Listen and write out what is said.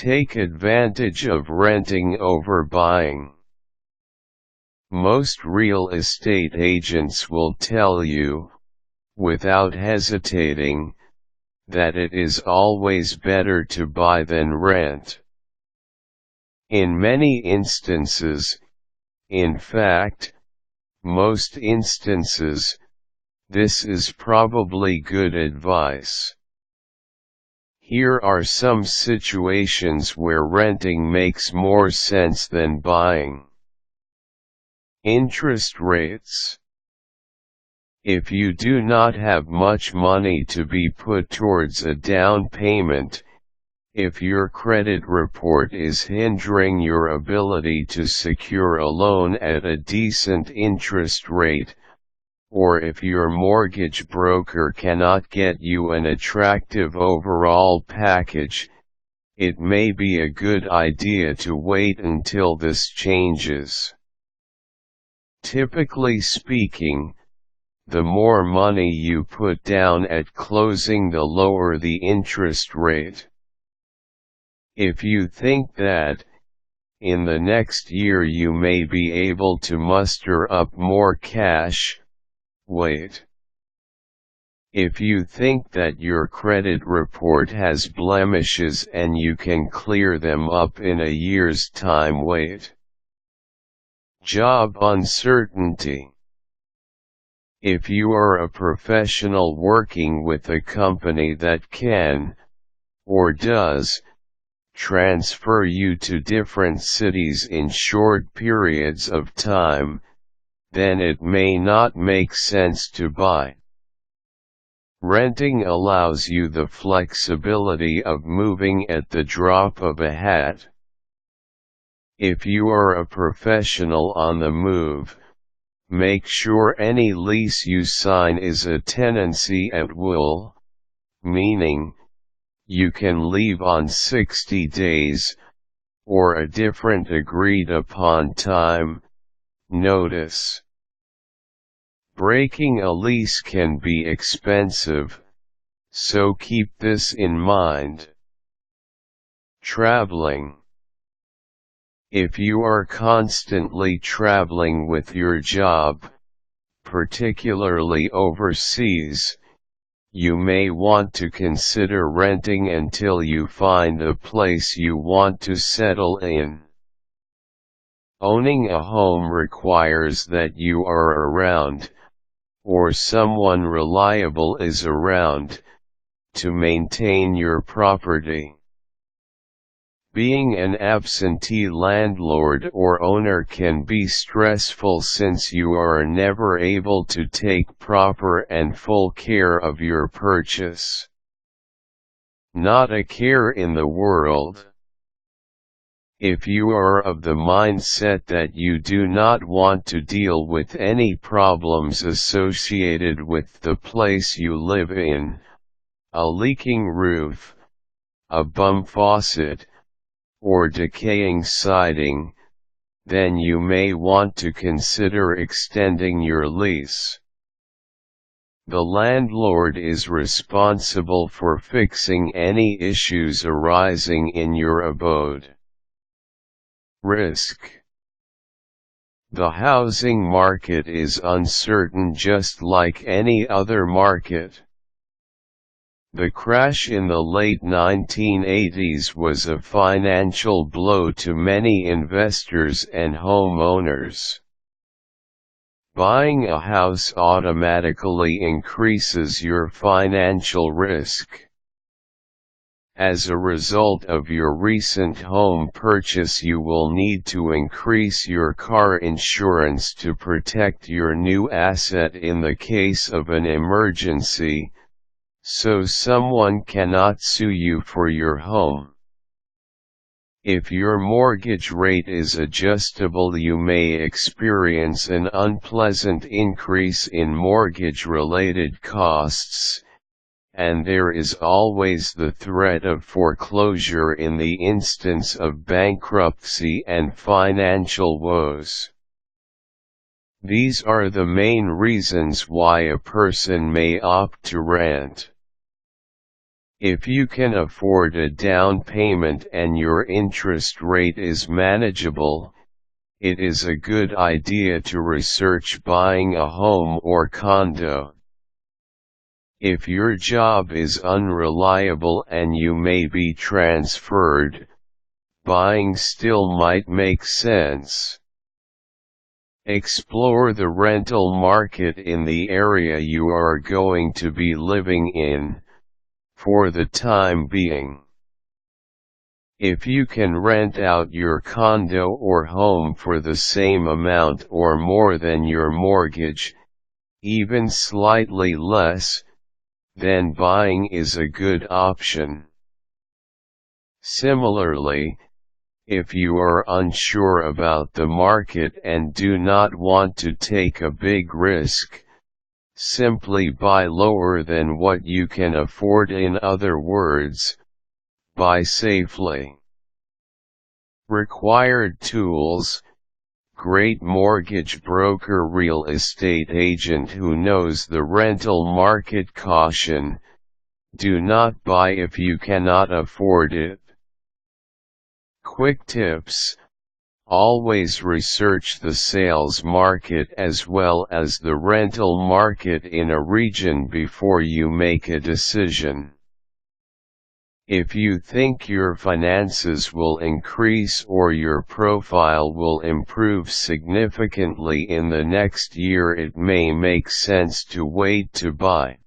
Take advantage of renting over buying. Most real estate agents will tell you, without hesitating, that it is always better to buy than rent. In many instances, in fact, most instances, this is probably good advice. Here are some situations where renting makes more sense than buying. Interest rates. If you do not have much money to be put towards a down payment, if your credit report is hindering your ability to secure a loan at a decent interest rate, or if your mortgage broker cannot get you an attractive overall package, it may be a good idea to wait until this changes. Typically speaking, the more money you put down at closing, the lower the interest rate. If you think that, in the next year you may be able to muster up more cash, wait. If you think that your credit report has blemishes and you can clear them up in a year's time, wait. Job uncertainty. If you are a professional working with a company that can, or does, transfer you to different cities in short periods of time, then it may not make sense to buy. Renting allows you the flexibility of moving at the drop of a hat. If you are a professional on the move, make sure any lease you sign is a tenancy at will, meaning, you can leave on 60 days, or a different agreed upon time, notice. Breaking a lease can be expensive, so keep this in mind. Traveling. If you are constantly traveling with your job, particularly overseas, you may want to consider renting until you find a place you want to settle in. Owning a home requires that you are around, or someone reliable is around, to maintain your property. Being an absentee landlord or owner can be stressful since you are never able to take proper and full care of your purchase. Not a care in the world. If you are of the mindset that you do not want to deal with any problems associated with the place you live in, a leaking roof, a bum faucet, or decaying siding, then you may want to consider extending your lease. The landlord is responsible for fixing any issues arising in your abode. Risk. The housing market is uncertain just like any other market. The crash in the late 1980s was a financial blow to many investors and homeowners. Buying a house automatically increases your financial risk. As a result of your recent home purchase, you will need to increase your car insurance to protect your new asset in the case of an emergency, so someone cannot sue you for your home. If your mortgage rate is adjustable, you may experience an unpleasant increase in mortgage-related costs, and there is always the threat of foreclosure in the instance of bankruptcy and financial woes. These are the main reasons why a person may opt to rent. If you can afford a down payment and your interest rate is manageable, it is a good idea to research buying a home or condo. If your job is unreliable and you may be transferred, buying still might make sense. Explore the rental market in the area you are going to be living in, for the time being. If you can rent out your condo or home for the same amount or more than your mortgage, even slightly less, then buying is a good option. Similarly, if you are unsure about the market and do not want to take a big risk, simply buy lower than what you can afford. In other words, buy safely. Required tools: great mortgage broker, real estate agent who knows the rental market. Caution: do not buy if you cannot afford it. Quick tips: always research the sales market as well as the rental market in a region before you make a decision. If you think your finances will increase or your profile will improve significantly in the next year, it may make sense to wait to buy.